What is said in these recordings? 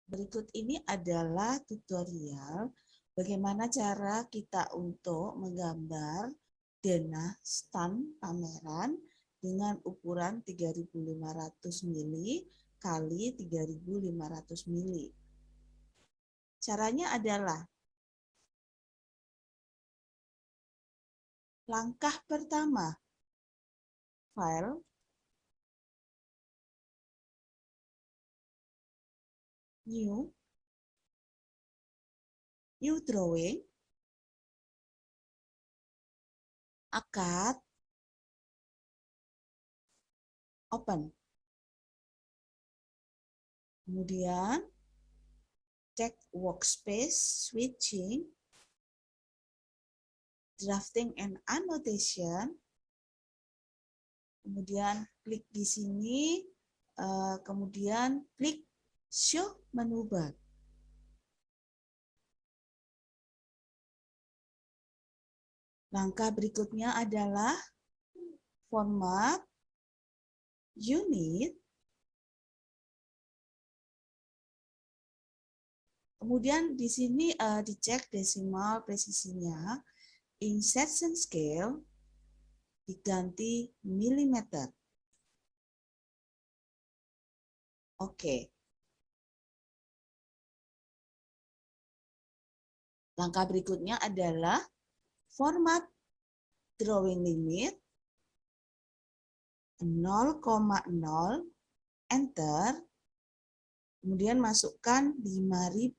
Berikut ini adalah tutorial bagaimana cara kita untuk menggambar denah stand pameran dengan ukuran 3.500 mili kali 3.500 mili. Caranya adalah langkah pertama, file, new drawing, akad, open. Kemudian cek workspace, switching, drafting and annotation. Kemudian klik di sini, kemudian klik show menu bar. Langkah berikutnya adalah format unit. Kemudian di sini dicek desimal presisinya, insertion scale diganti milimeter. Oke. Langkah berikutnya adalah format drawing limit 0,0, enter. Kemudian masukkan 5.000,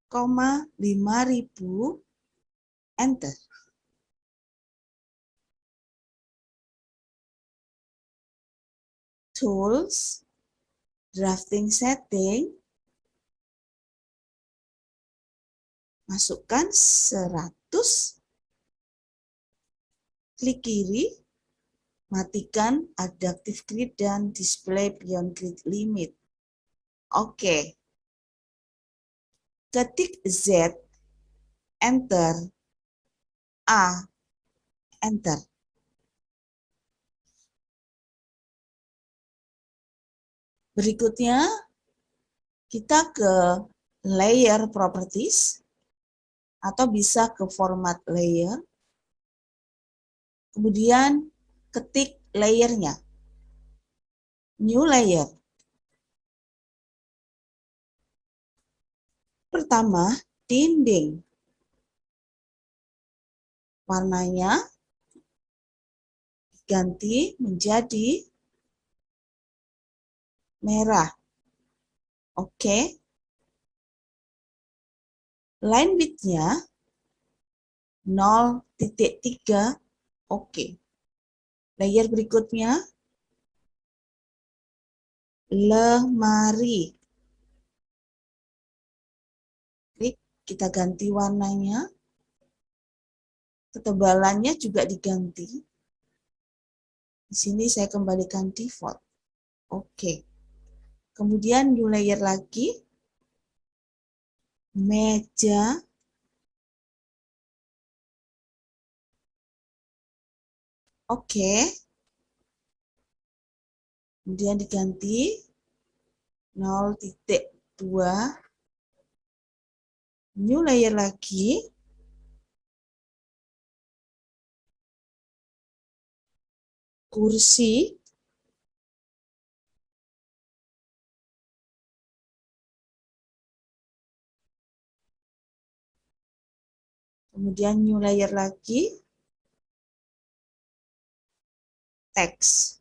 5.000, enter. Tools, drafting setting, masukkan 100, klik kiri, matikan adaptive grid dan display beyond grid limit. Oke. Ketik Z, enter, A, enter. Berikutnya, kita ke layer properties, atau bisa ke format layer. Kemudian, ketik layernya. New layer. Pertama, dinding. Warnanya ganti menjadi merah. Oke. Line width-nya 0,3. Oke. Layer berikutnya, lemari. Klik, kita ganti warnanya. Ketebalannya juga diganti. Di sini saya kembalikan default. Oke. Kemudian new layer lagi. Meja. Oke. Kemudian diganti 0,2. New layer lagi. Kursi. Kemudian new layer lagi. Teks.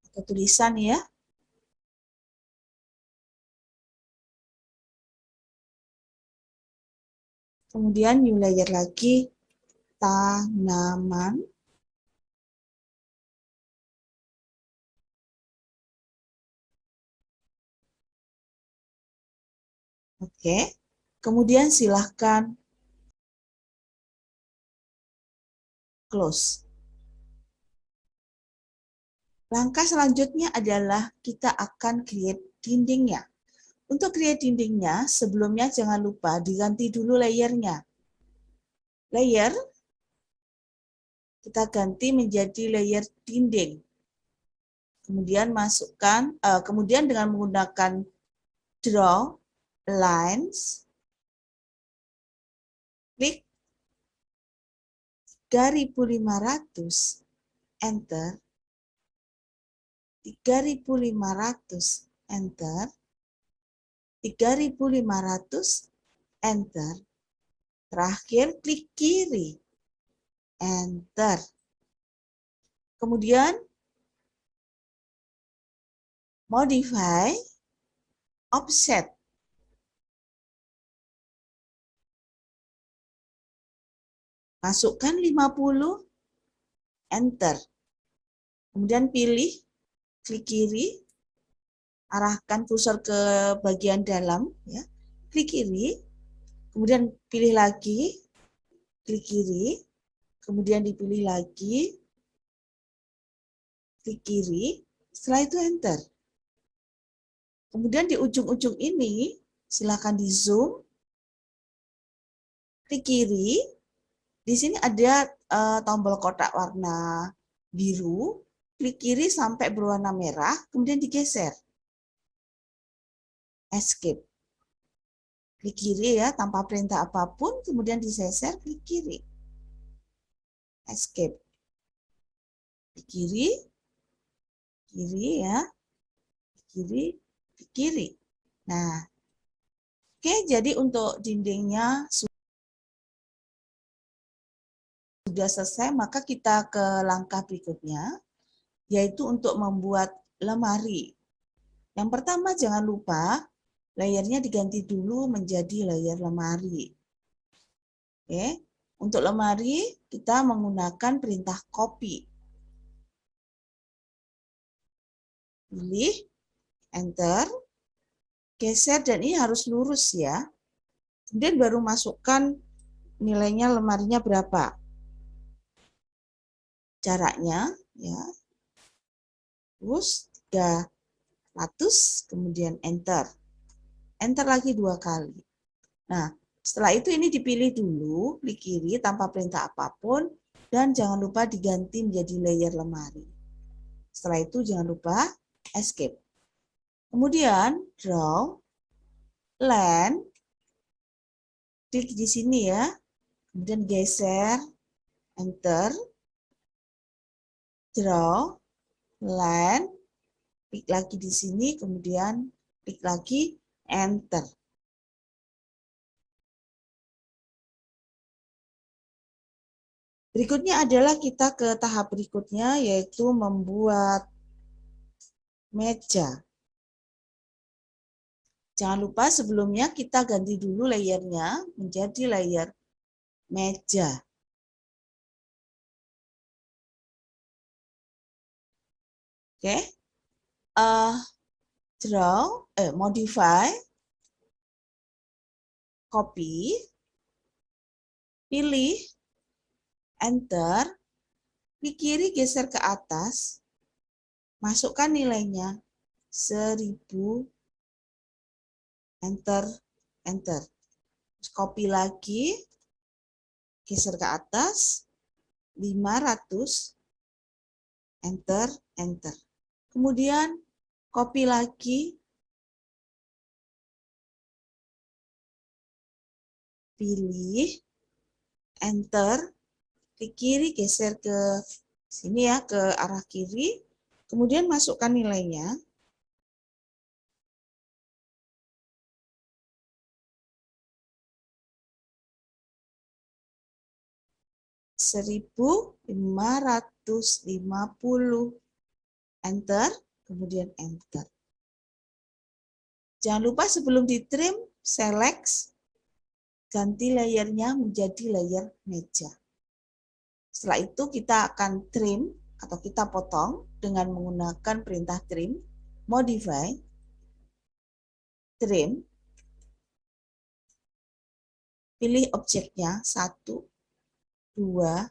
Atau tulisan ya. Kemudian new layer lagi. Tanaman. Oke. Kemudian silahkan close. Langkah selanjutnya adalah kita akan create dindingnya. Untuk create dindingnya, sebelumnya jangan lupa diganti dulu layernya. Layer, kita ganti menjadi layer dinding. Kemudian masukkan, kemudian dengan menggunakan draw lines, klik 3.500, enter, 3.500, enter, 3.500, enter. Terakhir klik kiri, enter. Kemudian modify offset. Masukkan 50, enter. Kemudian pilih, klik kiri, arahkan kursor ke bagian dalam, ya. Klik kiri, kemudian pilih lagi, klik kiri, kemudian dipilih lagi, klik kiri, setelah itu enter. Kemudian di ujung-ujung ini, silakan di zoom, klik kiri, di sini ada tombol kotak warna biru, klik kiri sampai berwarna merah, kemudian digeser. Escape. Klik kiri ya, tanpa perintah apapun, kemudian digeser, klik kiri. Escape. Klik kiri, kiri ya, kiri, kiri. Nah, oke, jadi untuk dindingnya sudah selesai, maka kita ke langkah berikutnya, yaitu untuk membuat lemari. Yang pertama, jangan lupa layernya diganti dulu menjadi layer lemari. Oke, untuk lemari kita menggunakan perintah copy. Pilih, enter, geser, dan ini harus lurus ya. Kemudian baru masukkan nilainya lemarinya berapa. Caranya ya, terus 300, kemudian enter. Enter lagi 2 kali. Nah, setelah itu ini dipilih dulu, klik kiri tanpa perintah apapun, dan jangan lupa diganti menjadi layer lemari. Setelah itu jangan lupa escape. Kemudian draw, land, klik di sini ya, kemudian geser, enter, draw, land, klik lagi di sini, kemudian klik lagi, enter. Berikutnya adalah kita ke tahap berikutnya, yaitu membuat meja. Jangan lupa sebelumnya kita ganti dulu layernya menjadi layer meja. Oke, modify, copy, pilih, enter, klik kiri geser ke atas, masukkan nilainya 1000, enter, enter. Copy lagi, geser ke atas, 500, enter, enter. Kemudian copy lagi, pilih, enter, klik kiri geser ke sini ya, ke arah kiri, kemudian masukkan nilainya. $1.550, enter, kemudian enter. Jangan lupa sebelum di trim, select, ganti layernya menjadi layer meja. Setelah itu kita akan trim atau kita potong dengan menggunakan perintah trim, modify, trim, pilih objeknya 1, 2,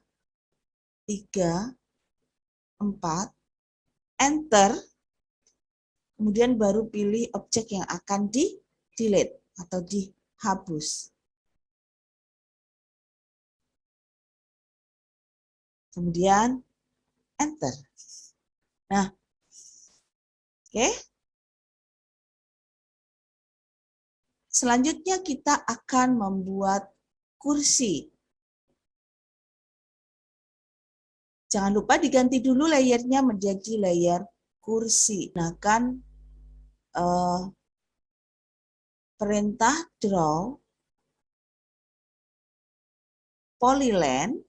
3, 4, enter, kemudian baru pilih objek yang akan di-delete atau dihapus. Kemudian enter. Nah, oke. Selanjutnya kita akan membuat kursi. Jangan lupa diganti dulu layernya menjadi layer kursi. Gunakan perintah draw polyline.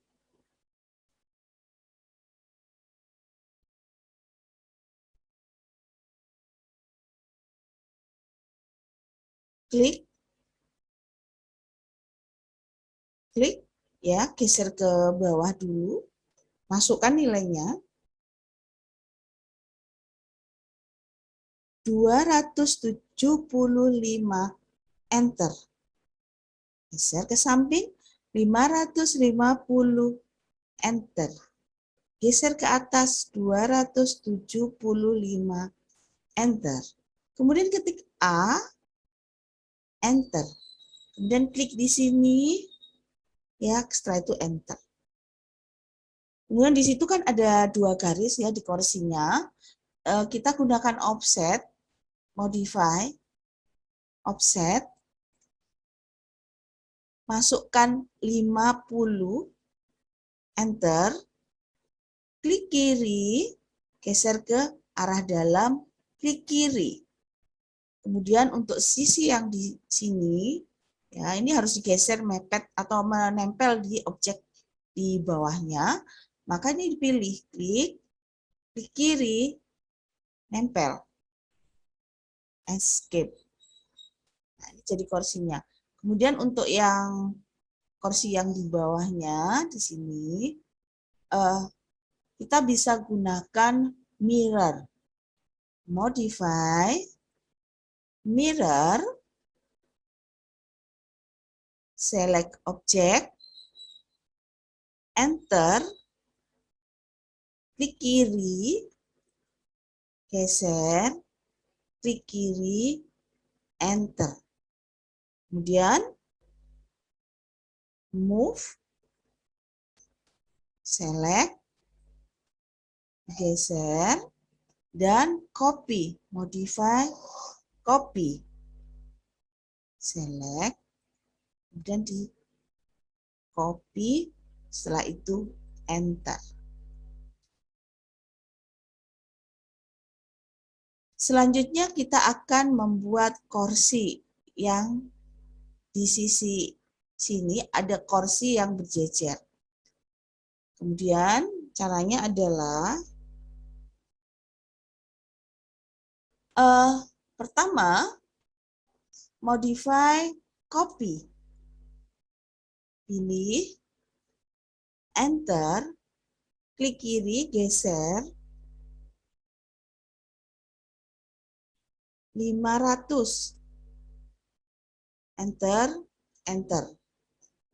Klik, ya, geser ke bawah dulu, masukkan nilainya 275, enter. Geser ke samping 550, enter. Geser ke atas 275, enter. Kemudian ketik A, enter. Kemudian klik di sini, ya, setelah itu enter. Kemudian di situ kan ada 2 garis ya di kursinya. Kita gunakan offset, modify, offset, masukkan 50, enter, klik kiri, geser ke arah dalam, klik kiri. Kemudian untuk sisi yang di sini, ya ini harus digeser mepet atau menempel di objek di bawahnya. Maka ini dipilih, klik kiri, nempel, escape. Nah, ini jadi kursinya. Kemudian untuk yang kursi yang di bawahnya di sini, kita bisa gunakan mirror, modify, mirror, select object, enter, klik kiri, geser, klik kiri, enter. Kemudian move, select, geser, dan copy, modify, copy, select, kemudian di copy, setelah itu enter. Selanjutnya kita akan membuat kursi yang di sisi sini ada kursi yang berjejer. Kemudian caranya adalah pertama modify copy. Pilih, enter, klik kiri, geser 500, enter, enter.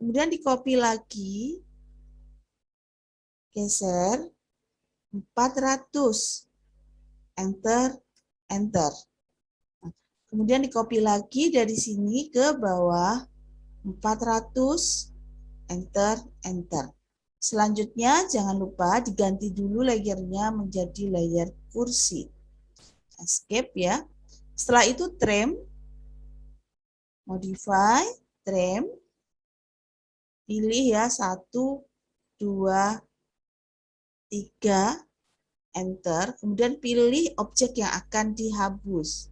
Kemudian di copy lagi, geser 400, enter, enter. Kemudian di copy lagi dari sini ke bawah 400, enter, enter. Selanjutnya jangan lupa diganti dulu layernya menjadi layer kursi. Escape ya. Setelah itu trim, modify, trim, pilih ya 1, 2, 3, enter, kemudian pilih objek yang akan dihapus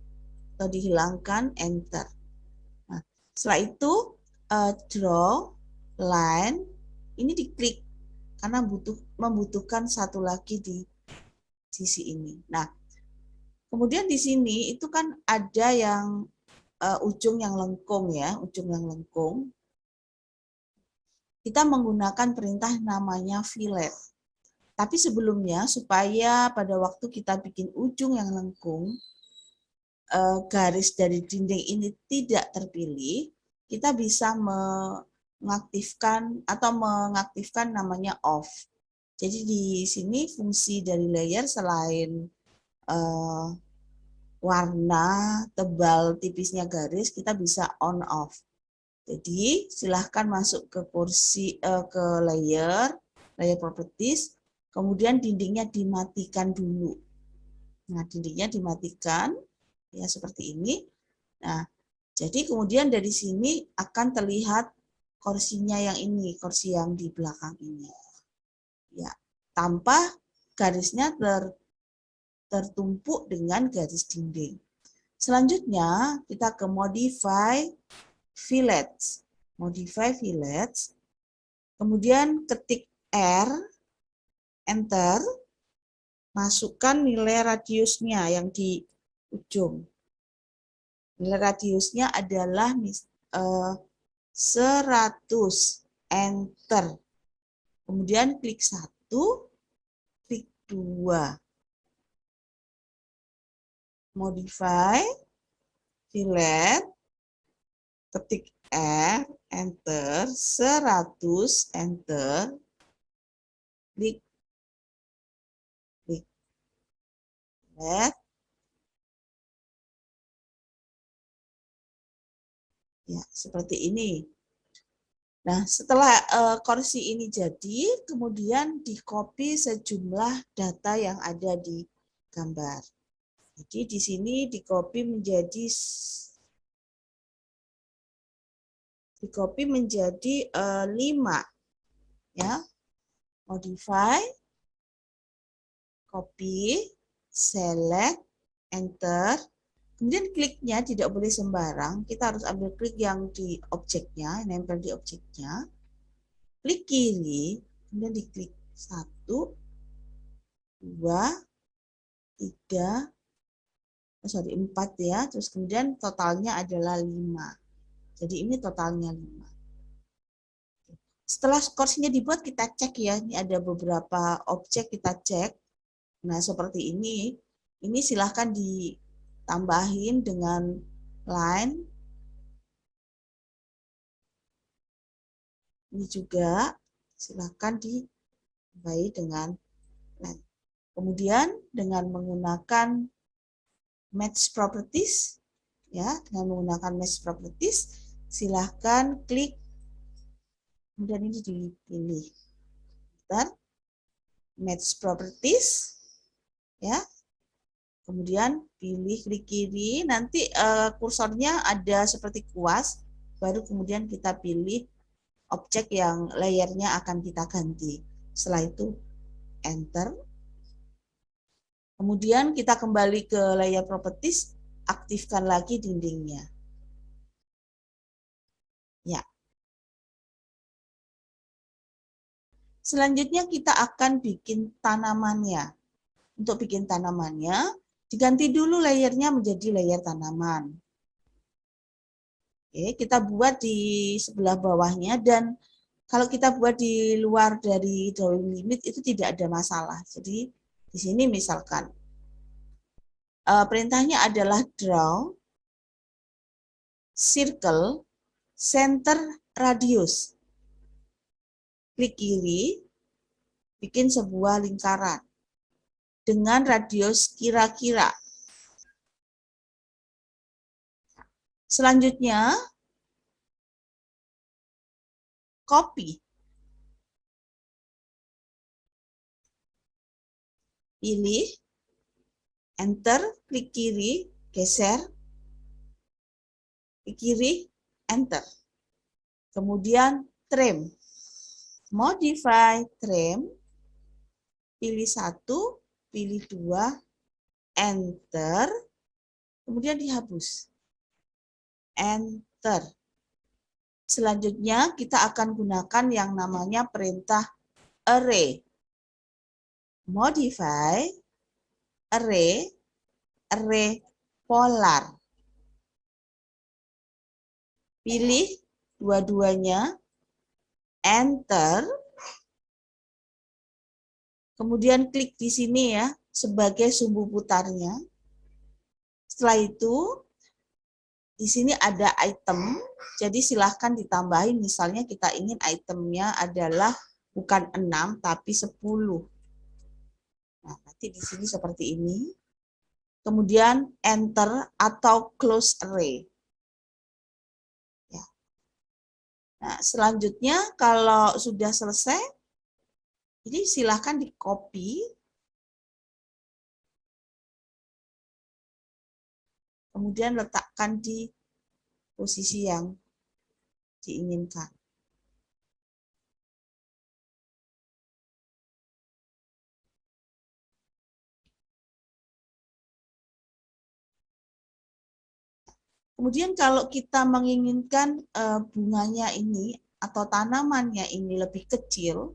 atau dihilangkan, enter. Nah, setelah itu draw line, ini diklik karena membutuhkan satu lagi di sisi ini. Nah, kemudian di sini itu kan ada yang ujung yang lengkung ya, ujung yang lengkung. Kita menggunakan perintah namanya fillet. Tapi sebelumnya supaya pada waktu kita bikin ujung yang lengkung, garis dari dinding ini tidak terpilih, kita bisa mengaktifkan namanya off. Jadi di sini fungsi dari layer selain warna, tebal, tipisnya garis, kita bisa on off. Jadi silahkan masuk ke ke layer properties, kemudian dindingnya dimatikan dulu. Nah, dindingnya dimatikan ya seperti ini. Nah, Jadi kemudian dari sini akan terlihat kursinya yang ini, kursi yang di belakang ini. Ya, tanpa garisnya tertumpuk dengan garis dinding. Selanjutnya kita ke modify fillets. Modify fillets. Kemudian ketik R, enter, masukkan nilai radiusnya yang di ujung. Nilai radiusnya adalah 100, enter. Kemudian klik 1, klik 2. Modify, fillet, ketik R, enter, 100, enter, klik, fillet. Ya, seperti ini. Nah, setelah kursi ini jadi, kemudian di-copy sejumlah data yang ada di gambar. Jadi di sini di-copy menjadi 5, ya. Modify, copy, select, enter. Kemudian kliknya tidak boleh sembarang, kita harus ambil klik yang di objeknya, nempel di objeknya. Klik kiri, kemudian diklik 1, 2, 3, 4 ya, terus kemudian totalnya adalah 5. Jadi ini totalnya 5. Setelah kursinya dibuat, kita cek ya, ini ada beberapa objek kita cek. Nah, seperti ini. Ini silahkan ditambahin dengan line. Ini juga silahkan ditambahin dengan line. Kemudian dengan menggunakan match properties, ya, dengan menggunakan match properties, silahkan klik, kemudian ini dipilih. Bentar. Match properties, ya. Kemudian pilih klik kiri, nanti kursornya ada seperti kuas, baru kemudian kita pilih objek yang layernya akan kita ganti. Setelah itu enter. Kemudian kita kembali ke layer properties, aktifkan lagi dindingnya. Ya. Selanjutnya kita akan bikin tanamannya. Untuk bikin tanamannya, diganti dulu layernya menjadi layer tanaman. Oke, kita buat di sebelah bawahnya, dan kalau kita buat di luar dari drawing limit itu tidak ada masalah. Jadi di sini misalkan perintahnya adalah draw circle center radius. Klik kiri, bikin sebuah lingkaran dengan radius kira-kira. Selanjutnya, copy. Pilih, enter, klik kiri, geser, klik kiri, enter. Kemudian trim. Modify trim, pilih 1, pilih 2, enter, kemudian dihapus. Enter. Selanjutnya kita akan gunakan yang namanya perintah array. Modify, array, array polar. Pilih dua-duanya, enter, kemudian klik di sini ya, sebagai sumbu putarnya. Setelah itu, di sini ada item, jadi silahkan ditambahin, misalnya kita ingin itemnya adalah bukan 6, tapi 10. Nah, nanti di sini seperti ini. Kemudian enter atau close array. Ya. Nah, selanjutnya kalau sudah selesai, jadi silahkan di-copy, kemudian letakkan di posisi yang diinginkan. Kemudian kalau kita menginginkan bunganya ini atau tanamannya ini lebih kecil,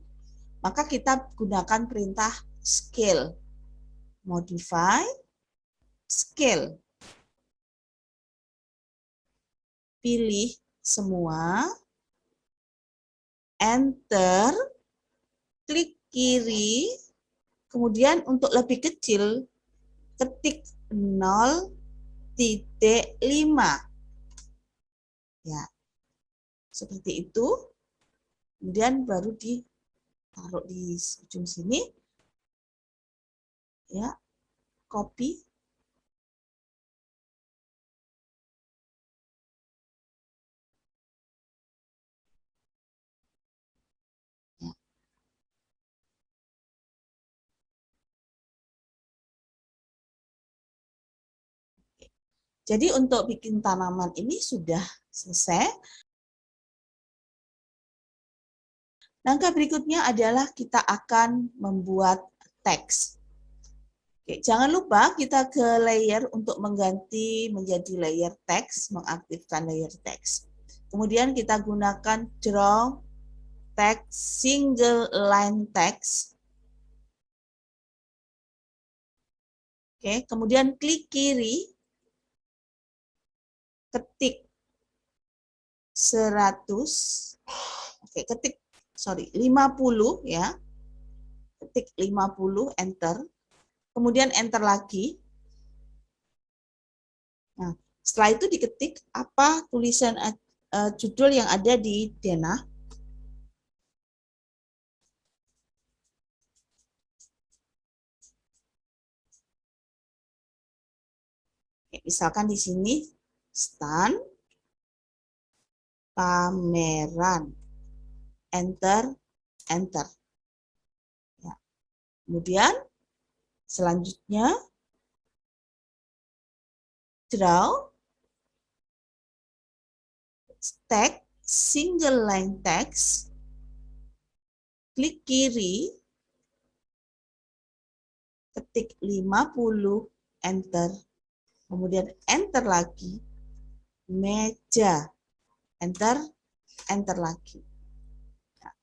maka kita gunakan perintah scale. Modify, scale. Pilih semua, enter, klik kiri, kemudian untuk lebih kecil, ketik 0,5. Ya, seperti itu. Kemudian baru ditaruh di ujung sini. Ya, copy. Ya. Jadi untuk bikin tanaman ini sudah selesai. Langkah berikutnya adalah kita akan membuat teks. Oke, jangan lupa kita ke layer untuk mengganti menjadi layer teks, mengaktifkan layer teks. Kemudian kita gunakan draw text, single line text. Oke, kemudian klik kiri, ketik 100, oke, ketik 50 ya. Ketik 50, enter. Kemudian enter lagi. Nah, setelah itu diketik apa tulisan judul yang ada di denah. Misalkan di sini stand pameran, enter, enter. Ya. Kemudian selanjutnya draw text, single line text, klik kiri, ketik 50, enter, kemudian enter lagi, meja, enter, enter lagi. Nah,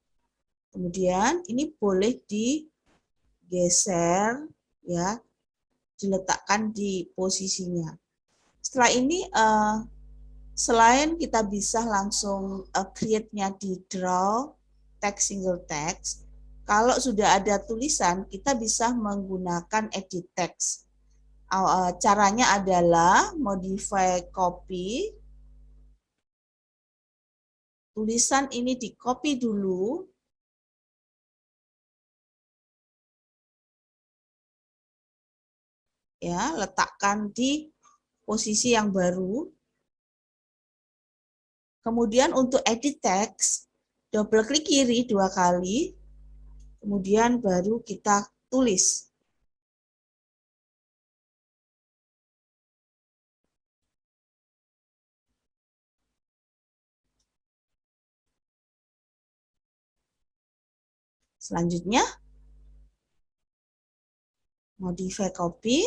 kemudian ini boleh digeser, ya, diletakkan di posisinya. Setelah ini, selain kita bisa langsung create-nya di draw text single text, kalau sudah ada tulisan, kita bisa menggunakan edit text. Caranya adalah modify copy, tulisan ini di copy dulu, ya, letakkan di posisi yang baru. Kemudian untuk edit text, double klik kiri 2 kali, kemudian baru kita tulis. Selanjutnya, modify copy.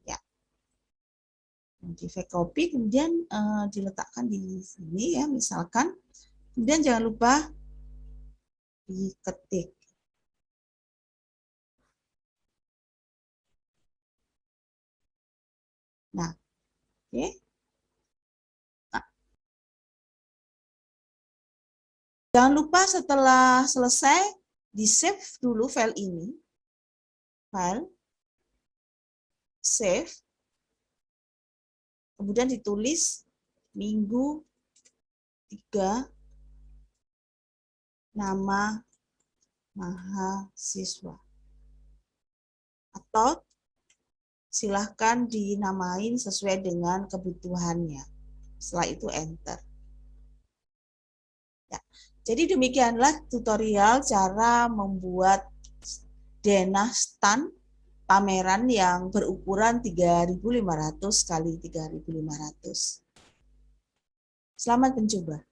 Ya. Modify copy, kemudian diletakkan di sini ya, misalkan. Kemudian jangan lupa diketik. Nah, oke. Nah, jangan lupa setelah selesai, di-save dulu file ini. File, save, kemudian ditulis minggu 3, nama mahasiswa. Atau silahkan dinamain sesuai dengan kebutuhannya. Setelah itu enter. Ya. Jadi demikianlah tutorial cara membuat denah stand pameran yang berukuran 3.500 kali 3.500. Selamat mencoba.